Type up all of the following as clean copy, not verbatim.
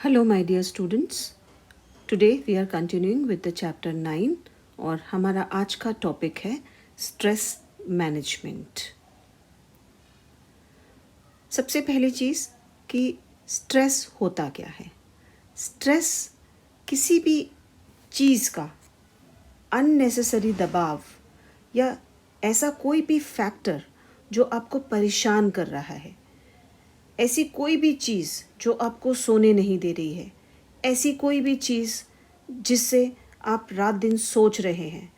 Hello my dear students. Today we are continuing with the chapter 9 और हमारा आज का टॉपिक है स्ट्रेस मैनेजमेंट। सबसे पहली चीज़ कि स्ट्रेस होता क्या है। स्ट्रेस किसी भी चीज़ का अननेसेसरी दबाव या ऐसा कोई भी फैक्टर जो आपको परेशान कर रहा है, ऐसी कोई भी चीज़ जो आपको सोने नहीं दे रही है, ऐसी कोई भी चीज़ जिससे आप रात दिन सोच रहे हैं,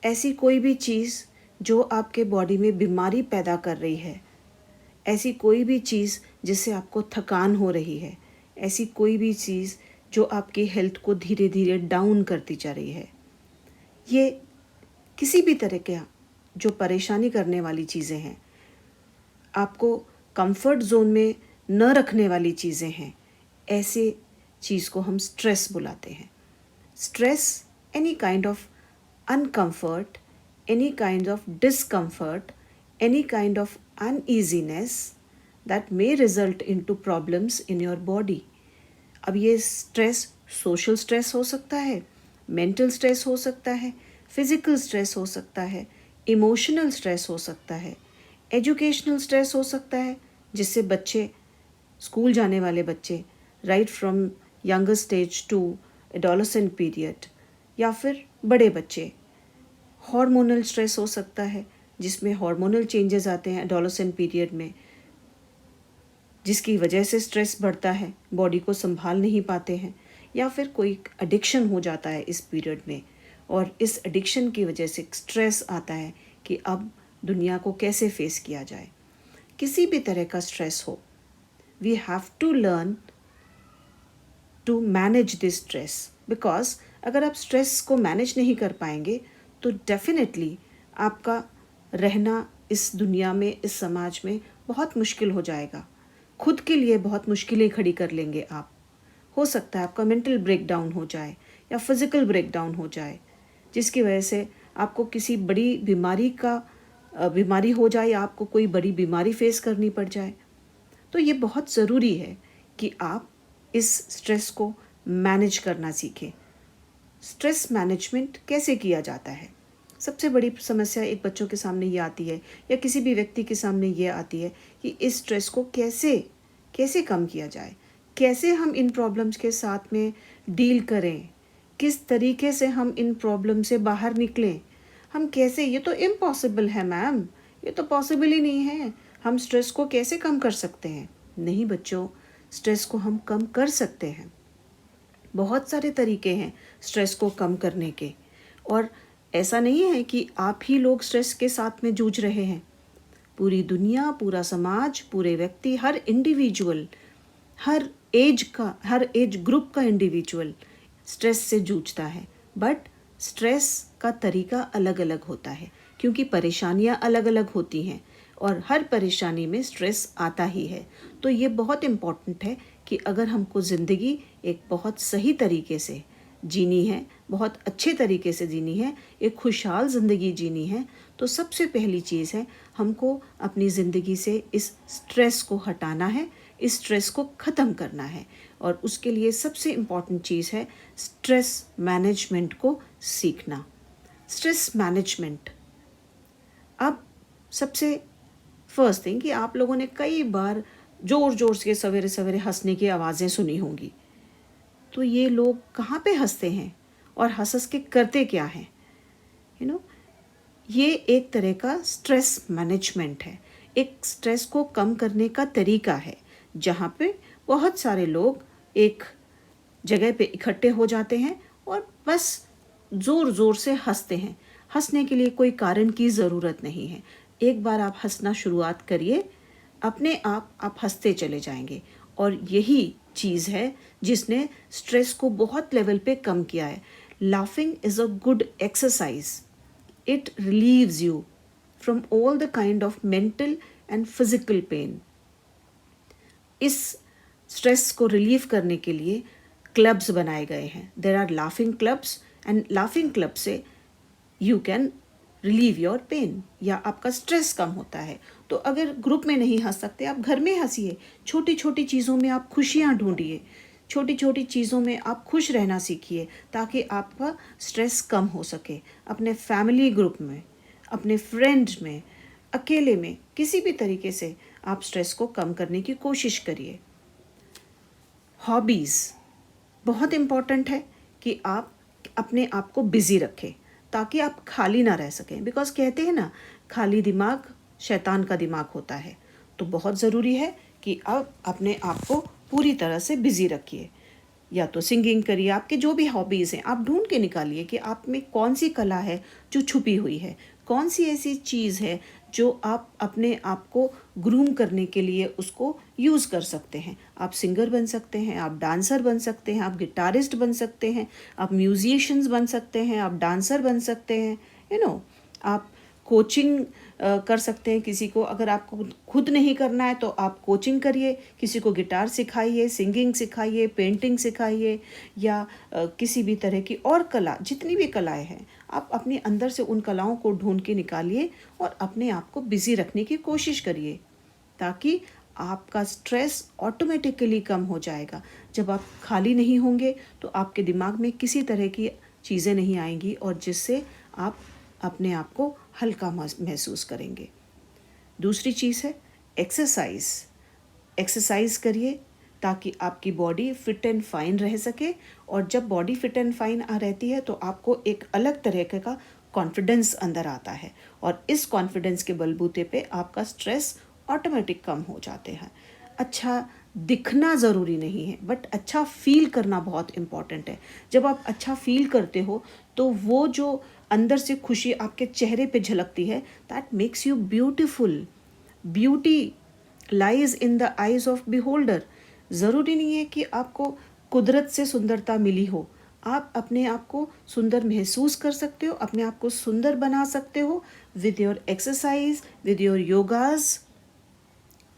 ऐसी कोई भी चीज़ जो आपके बॉडी में बीमारी पैदा कर रही है, ऐसी कोई भी चीज़ जिससे आपको थकान हो रही है, ऐसी कोई भी चीज़ जो आपकी हेल्थ को धीरे धीरे डाउन करती जा रही है, ये किसी भी तरह के जो परेशानी करने वाली चीज़ें हैं, आपको कंफर्ट जोन में न रखने वाली चीज़ें हैं, ऐसे चीज़ को हम स्ट्रेस बुलाते हैं। Stress any kind of uncomfort, any kind of discomfort, any kind of uneasiness that may result into problems in your body. अब ये स्ट्रेस सोशल स्ट्रेस हो सकता है, मेंटल स्ट्रेस हो सकता है, फिजिकल स्ट्रेस हो सकता है, इमोशनल स्ट्रेस हो सकता है, एजुकेशनल स्ट्रेस हो सकता है, जिससे बच्चे, स्कूल जाने वाले बच्चे, right from younger stage to adolescent period, या फिर बड़े बच्चे, हार्मोनल स्ट्रेस हो सकता है जिसमें हार्मोनल चेंजेस आते हैं एडोलेसेंट पीरियड में, जिसकी वजह से स्ट्रेस बढ़ता है, बॉडी को संभाल नहीं पाते हैं, या फिर कोई एडिक्शन हो जाता है इस पीरियड में, और इस एडिक्शन की वजह से स्ट्रेस आता है कि अब दुनिया को कैसे फेस किया जाए। किसी भी तरह का स्ट्रेस हो, we have to learn to manage this stress, because अगर आप स्ट्रेस को मैनेज नहीं कर पाएंगे तो डेफिनेटली आपका रहना इस दुनिया में, इस समाज में बहुत मुश्किल हो जाएगा। खुद के लिए बहुत मुश्किलें खड़ी कर लेंगे आप। हो सकता है आपका मेंटल ब्रेकडाउन हो जाए या फिज़िकल ब्रेकडाउन हो जाए, जिसकी वजह से आपको किसी बड़ी बीमारी हो जाए या आपको कोई बड़ी बीमारी फेस करनी पड़ जाए। तो ये बहुत ज़रूरी है कि आप इस स्ट्रेस को मैनेज करना सीखें। स्ट्रेस मैनेजमेंट कैसे किया जाता है? सबसे बड़ी समस्या एक बच्चों के सामने ये आती है या किसी भी व्यक्ति के सामने ये आती है कि इस स्ट्रेस को कैसे कम किया जाए, कैसे हम इन प्रॉब्लम्स के साथ में डील करें, किस तरीके से हम इन प्रॉब्लम से बाहर निकलें, हम कैसे, ये तो इम्पॉसिबल है मैम, ये तो पॉसिबल ही नहीं है, हम स्ट्रेस को कैसे कम कर सकते हैं? नहीं बच्चों, स्ट्रेस को हम कम कर सकते हैं। बहुत सारे तरीके हैं स्ट्रेस को कम करने के, और ऐसा नहीं है कि आप ही लोग स्ट्रेस के साथ में जूझ रहे हैं। पूरी दुनिया, पूरा समाज, पूरे व्यक्ति, हर इंडिविजुअल, हर एज ग्रुप का इंडिविजुअल स्ट्रेस से जूझता है। बट स्ट्रेस का तरीका अलग अलग होता है, क्योंकि परेशानियां अलग अलग होती हैं और हर परेशानी में स्ट्रेस आता ही है। तो ये बहुत इम्पॉर्टेंट है कि अगर हमको ज़िंदगी एक बहुत सही तरीके से जीनी है, बहुत अच्छे तरीके से जीनी है, एक खुशहाल ज़िंदगी जीनी है, तो सबसे पहली चीज़ है हमको अपनी ज़िंदगी से इस स्ट्रेस को हटाना है, इस स्ट्रेस को ख़त्म करना है। और उसके लिए सबसे इम्पॉर्टेंट चीज़ है स्ट्रेस मैनेजमेंट को सीखना। स्ट्रेस मैनेजमेंट, अब सबसे फर्स्ट थिंग कि आप लोगों ने कई बार ज़ोर ज़ोर से सवेरे सवेरे हंसने की आवाज़ें सुनी होंगी। तो ये लोग कहाँ पे हंसते हैं और हंस के करते क्या हैं? ये एक तरह का स्ट्रेस मैनेजमेंट है, एक स्ट्रेस को कम करने का तरीका है, जहाँ पे बहुत सारे लोग एक जगह पे इकट्ठे हो जाते हैं और बस ज़ोर ज़ोर से हंसते हैं। हंसने के लिए कोई कारण की ज़रूरत नहीं है। एक बार आप हंसना शुरुआत करिए, अपने आप हंसते चले जाएंगे। और यही चीज़ है जिसने स्ट्रेस को बहुत लेवल पे कम किया है। Laughing is a good exercise. It relieves you from all the kind of mental and physical pain. इस स्ट्रेस को रिलीव करने के लिए क्लब्स बनाए गए हैं। There are laughing clubs, and laughing club से you can relieve your pain, या आपका स्ट्रेस कम होता है। तो अगर ग्रुप में नहीं हंस सकते, आप घर में हंसिए। छोटी छोटी चीज़ों में आप खुशियाँ ढूंढिए। छोटी छोटी चीज़ों में आप खुश रहना सीखिए ताकि आपका स्ट्रेस कम हो सके। अपने फैमिली ग्रुप में, अपने फ्रेंड में, अकेले में, किसी भी तरीके से आप स्ट्रेस को कम करने की कोशिश करिए। हॉबीज़ बहुत इम्पॉर्टेंट है कि आप अपने आप को बिज़ी रखें ताकि आप खाली ना रह सकें। बिकॉज कहते हैं ना, खाली दिमाग शैतान का दिमाग होता है। तो बहुत ज़रूरी है कि आप अपने आप को पूरी तरह से बिज़ी रखिए। या तो सिंगिंग करिए, आपके जो भी हॉबीज़ हैं आप ढूंढ के निकालिए कि आप में कौन सी कला है जो छुपी हुई है, कौन सी ऐसी चीज़ है जो आप अपने आप को ग्रूम करने के लिए उसको यूज़ कर सकते हैं। आप सिंगर बन सकते हैं, आप डांसर बन सकते हैं, आप गिटारिस्ट बन सकते हैं, आप म्यूजिशियंस बन सकते हैं, आप डांसर बन सकते हैं, आप कोचिंग कर सकते हैं किसी को। अगर आपको खुद नहीं करना है तो आप कोचिंग करिए, किसी को गिटार सिखाइए, सिंगिंग सिखाइए, पेंटिंग सिखाइए, या किसी भी तरह की और कला, जितनी भी कलाएं हैं आप अपने अंदर से उन कलाओं को ढूंढ के निकालिए और अपने आप को बिज़ी रखने की कोशिश करिए ताकि आपका स्ट्रेस ऑटोमेटिकली कम हो जाएगा। जब आप खाली नहीं होंगे तो आपके दिमाग में किसी तरह की चीज़ें नहीं आएंगी और जिससे आप अपने आप को हल्का महसूस करेंगे। दूसरी चीज़ है एक्सरसाइज। एक्सरसाइज करिए ताकि आपकी बॉडी फिट एंड फाइन रह सके, और जब बॉडी फिट एंड फाइन रहती है तो आपको एक अलग तरह का कॉन्फिडेंस अंदर आता है, और इस कॉन्फिडेंस के बलबूते पे आपका स्ट्रेस ऑटोमेटिक कम हो जाते हैं। अच्छा दिखना ज़रूरी नहीं है, बट अच्छा फील करना बहुत इम्पॉर्टेंट है। जब आप अच्छा फील करते हो तो वो जो अंदर से खुशी आपके चेहरे पे झलकती है, that makes you beautiful. Beauty lies in the eyes of beholder. ज़रूरी नहीं है कि आपको कुदरत से सुंदरता मिली हो, आप अपने आप को सुंदर महसूस कर सकते हो, अपने आप को सुंदर बना सकते हो with your exercise, with your yogas,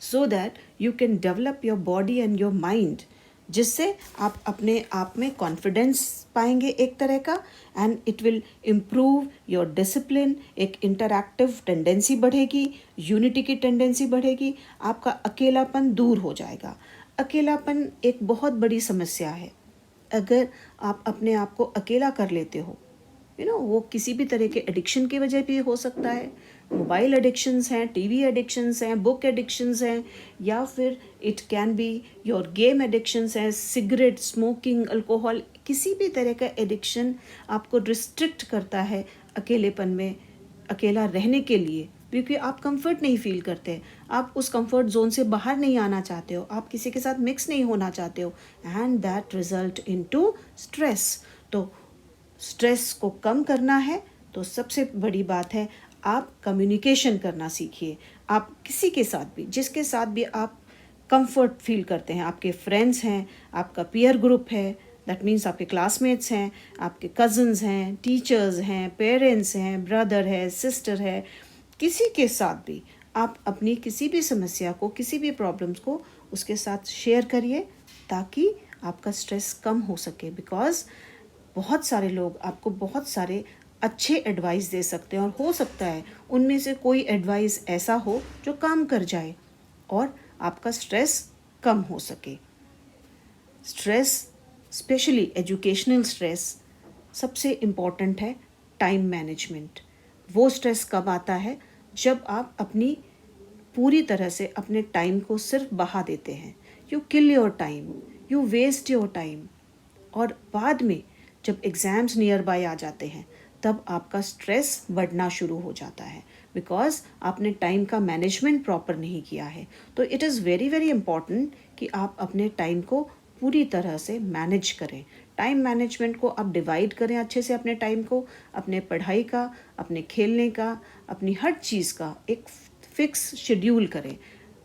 so that you can develop your body and your mind, जिससे आप अपने आप में कॉन्फिडेंस पाएंगे एक तरह का, and it will improve your discipline. एक इंटरैक्टिव टेंडेंसी बढ़ेगी, यूनिटी की टेंडेंसी बढ़ेगी, आपका अकेलापन दूर हो जाएगा। अकेलापन एक बहुत बड़ी समस्या है। अगर आप अपने आप को अकेला कर लेते हो, वो किसी भी तरह के एडिक्शन की वजह भी हो सकता है। मोबाइल एडिक्शंस हैं, टीवी एडिक्शंस हैं, बुक एडिक्शंस हैं, या फिर it can be your game addictions हैं, सिगरेट, स्मोकिंग, अल्कोहल। किसी भी तरह का एडिक्शन आपको रिस्ट्रिक्ट करता है अकेलेपन में, अकेला रहने के लिए, क्योंकि आप कंफर्ट नहीं फील करते, आप उस कंफर्ट जोन से बाहर नहीं आना चाहते हो, आप किसी के साथ मिक्स नहीं होना चाहते हो, and that result into stress. तो स्ट्रेस को कम करना है तो सबसे बड़ी बात है आप कम्युनिकेशन करना सीखिए। आप किसी के साथ भी, जिसके साथ भी आप कंफर्ट फील करते हैं, आपके फ्रेंड्स हैं, आपका पीयर ग्रुप है, दैट मीन्स आपके क्लासमेट्स हैं, आपके कज़न्स हैं, टीचर्स हैं, पेरेंट्स हैं, ब्रदर है, सिस्टर है, किसी के साथ भी आप अपनी किसी भी समस्या को, किसी भी प्रॉब्लम्स को उसके साथ शेयर करिए ताकि आपका स्ट्रेस कम हो सके। बिकॉज बहुत सारे लोग आपको बहुत सारे अच्छे एडवाइस दे सकते हैं, और हो सकता है उनमें से कोई एडवाइस ऐसा हो जो काम कर जाए और आपका स्ट्रेस कम हो सके। स्ट्रेस, स्पेशली एजुकेशनल स्ट्रेस, सबसे इम्पॉर्टेंट है टाइम मैनेजमेंट। वो स्ट्रेस कब आता है? जब आप अपनी पूरी तरह से अपने टाइम को सिर्फ बहा देते हैं। You kill your time, you waste your time, और बाद में जब एग्ज़ाम्स नियर बाय आ जाते हैं तब आपका स्ट्रेस बढ़ना शुरू हो जाता है, बिकॉज आपने टाइम का मैनेजमेंट प्रॉपर नहीं किया है। तो it is very very important कि आप अपने टाइम को पूरी तरह से मैनेज करें। टाइम मैनेजमेंट को आप डिवाइड करें अच्छे से, अपने टाइम को, अपने पढ़ाई का, अपने खेलने का, अपनी हर चीज़ का एक फिक्स शेड्यूल करें।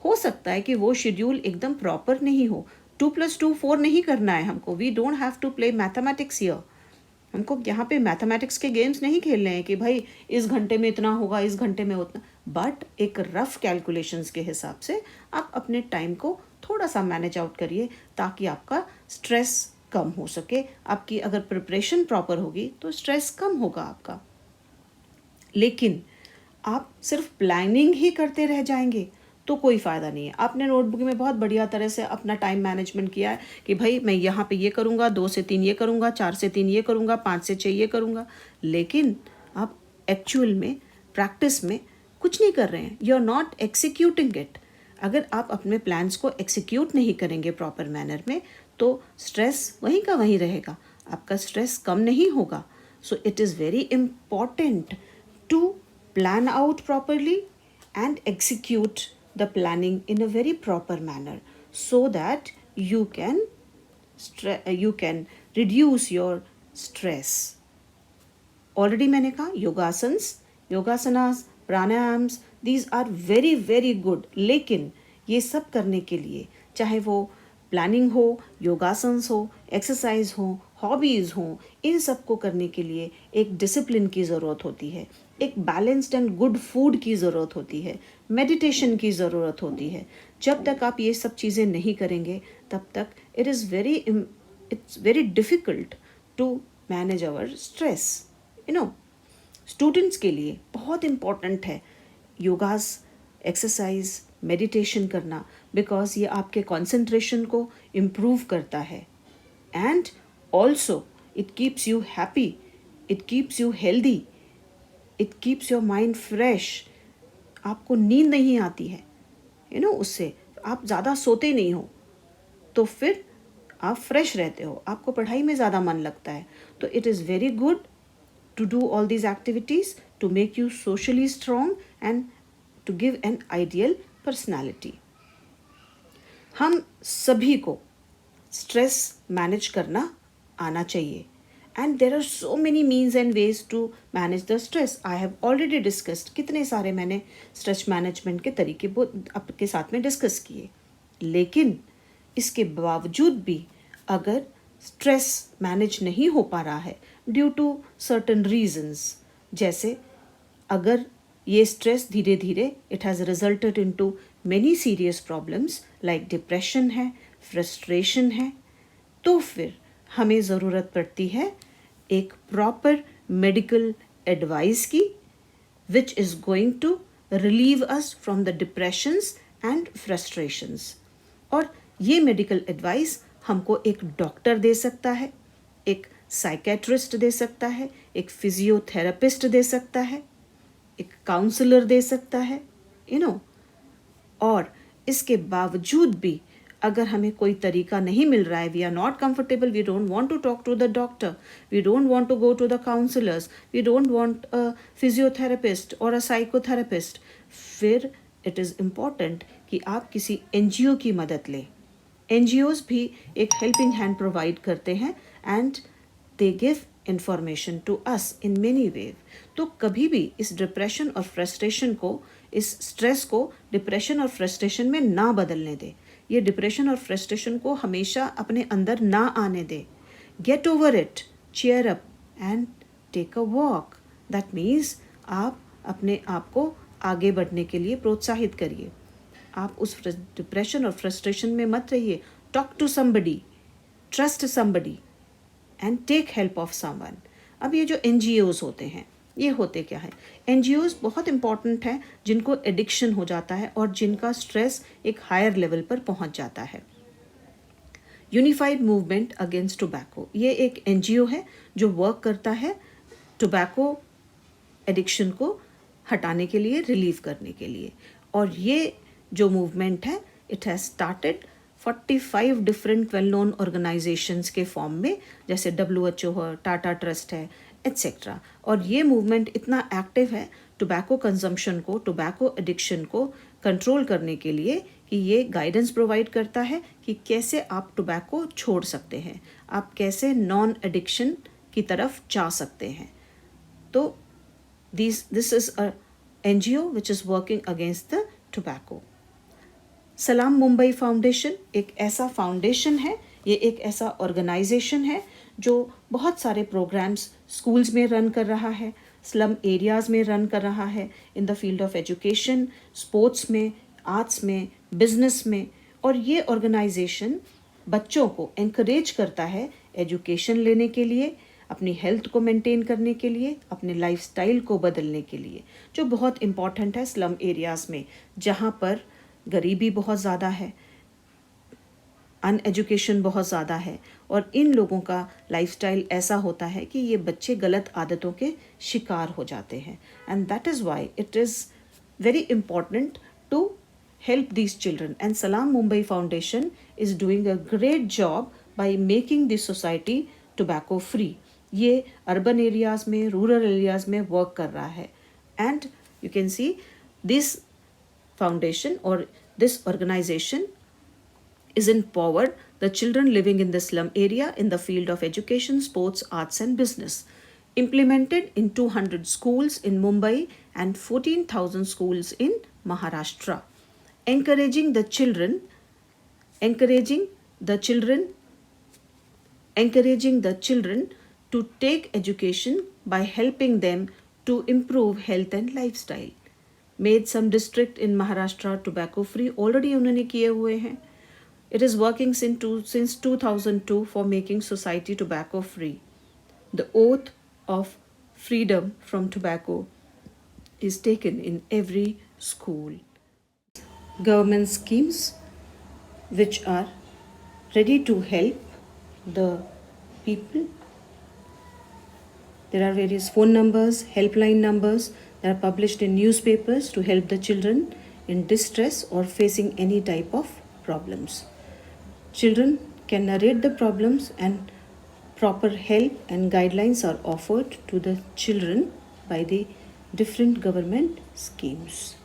हो सकता है कि वो शेड्यूल एकदम प्रॉपर नहीं हो, 2+2 4 नहीं करना है हमको। We don't have to play mathematics here. हमको यहाँ पे मैथमेटिक्स के गेम्स नहीं खेलने हैं कि भाई इस घंटे में इतना होगा, इस घंटे में उतना, बट एक रफ कैलकुलेशंस के हिसाब से आप अपने टाइम को थोड़ा सा मैनेज आउट करिए ताकि आपका स्ट्रेस कम हो सके। आपकी अगर प्रिपरेशन प्रॉपर होगी तो स्ट्रेस कम होगा आपका। लेकिन आप सिर्फ प्लानिंग ही करते रह जाएंगे तो कोई फ़ायदा नहीं है। आपने नोटबुक में बहुत बढ़िया तरह से अपना टाइम मैनेजमेंट किया है कि भाई मैं यहाँ पे ये करूँगा, 2 से 3 ये करूँगा, 4 से 3 ये करूँगा, 5 से 6 ये करूँगा, लेकिन आप एक्चुअल में प्रैक्टिस में कुछ नहीं कर रहे हैं। You are not executing it. अगर आप अपने प्लान्स को एक्सिक्यूट नहीं करेंगे प्रॉपर मैनर में, तो स्ट्रेस वहीं का वहीं रहेगा, आपका स्ट्रेस कम नहीं होगा। So it is very important to plan out properly and execute the planning in a very proper manner so that you can reduce your stress. Already मैंने कहा yogasanas, प्राणायाम्स, these are very very good, लेकिन ये सब करने के लिए चाहे वो प्लानिंग हो, योगासन्स हो, एक्सरसाइज हो, हॉबीज़ हो, इन सब को करने के लिए एक डिसिप्लिन की ज़रूरत होती है, एक बैलेंस्ड एंड गुड फूड की ज़रूरत होती है, मेडिटेशन की ज़रूरत होती है। जब तक आप ये सब चीज़ें नहीं करेंगे तब तक it's very difficult to manage our stress. Students के लिए बहुत इम्पॉर्टेंट है योगास, एक्सरसाइज, मेडिटेशन करना, बिकॉज ये आपके कंसंट्रेशन को इम्प्रूव करता है and also it keeps you happy, it keeps you healthy, it keeps your mind fresh. आपको नींद नहीं आती है उससे आप ज़्यादा सोते नहीं हो, तो फिर आप फ्रेश रहते हो, आपको पढ़ाई में ज़्यादा मन लगता है। तो it is very good to do all these activities to make you socially strong and to give an ideal personality. हम सभी को स्ट्रेस मैनेज करना आना चाहिए and there are so many means and ways to manage the stress. I have already discussed, कितने सारे मैंने stress management के तरीके आपके साथ में डिस्कस किए, लेकिन इसके बावजूद भी अगर स्ट्रेस मैनेज नहीं हो पा रहा है ड्यू टू सर्टन रीजंस, जैसे अगर ये स्ट्रेस धीरे धीरे it has resulted into many serious problems like depression है, फ्रस्ट्रेशन है, तो फिर हमें ज़रूरत पड़ती है एक प्रॉपर मेडिकल एडवाइस की which is going to relieve us from the depressions and frustrations. और ये मेडिकल एडवाइस हमको एक डॉक्टर दे सकता है, एक साइकेट्रिस्ट दे सकता है, एक फिजियोथेरेपिस्ट दे सकता है, एक काउंसलर दे सकता है, और इसके बावजूद भी अगर हमें कोई तरीका नहीं मिल रहा है, we are not comfortable, we don't want to talk to the doctor, we don't want to go to the counsellors, we don't want a physiotherapist और अ साइकोथेरेपिस्ट, फिर इट इज़ इम्पॉर्टेंट कि आप किसी NGO की मदद लें। NGOs भी एक हेल्पिंग हैंड प्रोवाइड करते हैं and they give information to us in many way. तो कभी भी इस डिप्रेशन और फ्रस्ट्रेशन को, इस स्ट्रेस को डिप्रेशन और फ्रस्ट्रेशन में ना बदलने दें। ये डिप्रेशन और फ्रस्ट्रेशन को हमेशा अपने अंदर ना आने दें। Get over it, cheer up and take a walk. That means आप अपने आप को आगे बढ़ने के लिए प्रोत्साहित करिए। आप उस डिप्रेशन और फ्रस्ट्रेशन में मत रहिए। Talk to somebody, trust somebody and take help of someone. अब ये जो NGOs होते हैं, ये होते क्या है? NGOs बहुत इंपॉर्टेंट हैं जिनको एडिक्शन हो जाता है और जिनका स्ट्रेस एक हायर लेवल पर पहुंच जाता है। यूनिफाइड मूवमेंट अगेंस्ट टोबैको, ये एक NGO है जो वर्क करता है टोबैको एडिक्शन को हटाने के लिए, रिलीव करने के लिए। और ये जो मूवमेंट है, it has started 45 different well known organisations के फॉर्म में, जैसे WHO है, टाटा ट्रस्ट है, एट्सेट्रा। और ये मूवमेंट इतना एक्टिव है टोबैको कंजम्पशन को, टोबैको एडिक्शन को कंट्रोल करने के लिए कि ये गाइडेंस प्रोवाइड करता है कि कैसे आप टोबैको छोड़ सकते हैं, आप कैसे नॉन एडिक्शन की तरफ जा सकते हैं। तो this is a NGO which is working against the tobacco. सलाम मुंबई फाउंडेशन एक ऐसा फाउंडेशन है, ये एक ऐसा ऑर्गेनाइजेशन है जो बहुत सारे प्रोग्राम्स स्कूल्स में रन कर रहा है, स्लम एरियाज़ में रन कर रहा है, in the field of education, sports में, आर्ट्स में, बिजनेस में। और ये ऑर्गेनाइजेशन बच्चों को एनकरेज करता है एजुकेशन लेने के लिए, अपनी हेल्थ को मेंटेन करने के लिए, अपने लाइफस्टाइल को बदलने के लिए, जो बहुत इम्पॉर्टेंट है स्लम एरियाज़ में, जहाँ पर गरीबी बहुत ज़्यादा है, अनएजुकेशन बहुत ज़्यादा है, और इन लोगों का लाइफस्टाइल ऐसा होता है कि ये बच्चे गलत आदतों के शिकार हो जाते हैं. And that is why it is very important to help these children. And Salam Mumbai Foundation is doing a great job by making the society tobacco free. ये urban areas में, rural areas में work कर रहा है. And you can see this foundation or this organization is empowered the children living in the slum area in the field of education, sports, arts and business. Implemented in 200 schools in Mumbai and 14,000 schools in Maharashtra. Encouraging the children to take education by helping them to improve health and lifestyle. Made some district in Maharashtra tobacco free, already उन्होंने किए हुए हैं. It is working since 2002 for making society tobacco free. The oath of freedom from tobacco is taken in every school. Government schemes which are ready to help the people. There are various phone numbers, helpline numbers that are published in newspapers to help the children in distress or facing any type of problems. Children can narrate the problems and proper help and guidelines are offered to the children by the different government schemes.